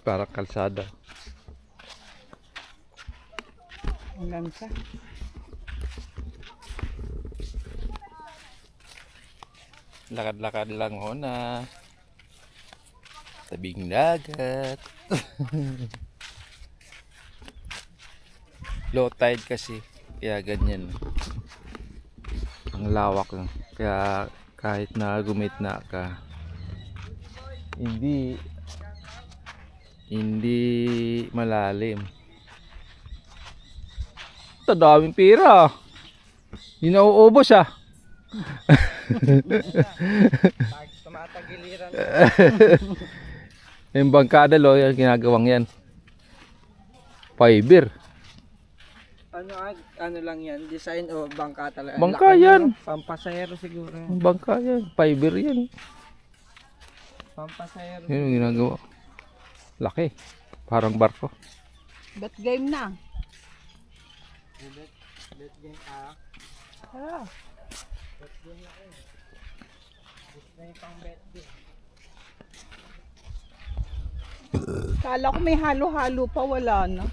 Parang kalsada. Hanggang sa. Lakad-lakad lang ho na. Tabing dagat. Low tide kasi. Kaya ganyan. Ang lawak lang. Kaya kahit na gumitna ka, hindi malalim. Ito daming pira. Hindi na uubos ah. Tumatagiliran. Yung bangkada lo, yung ginagawang yan. Fiber. Ano lang yan? Design o bangka talaga? Bangka yan. Pampasayero siguro. Yung bangka yan. Fiber yan. Pampasayero. Yun yung ginagawa. Laki. Parang barko. Bet game na. Bet game ah. Ah. Bet game na eh. Bet game pang bet game. Kala ko may halo-halo pa, wala na.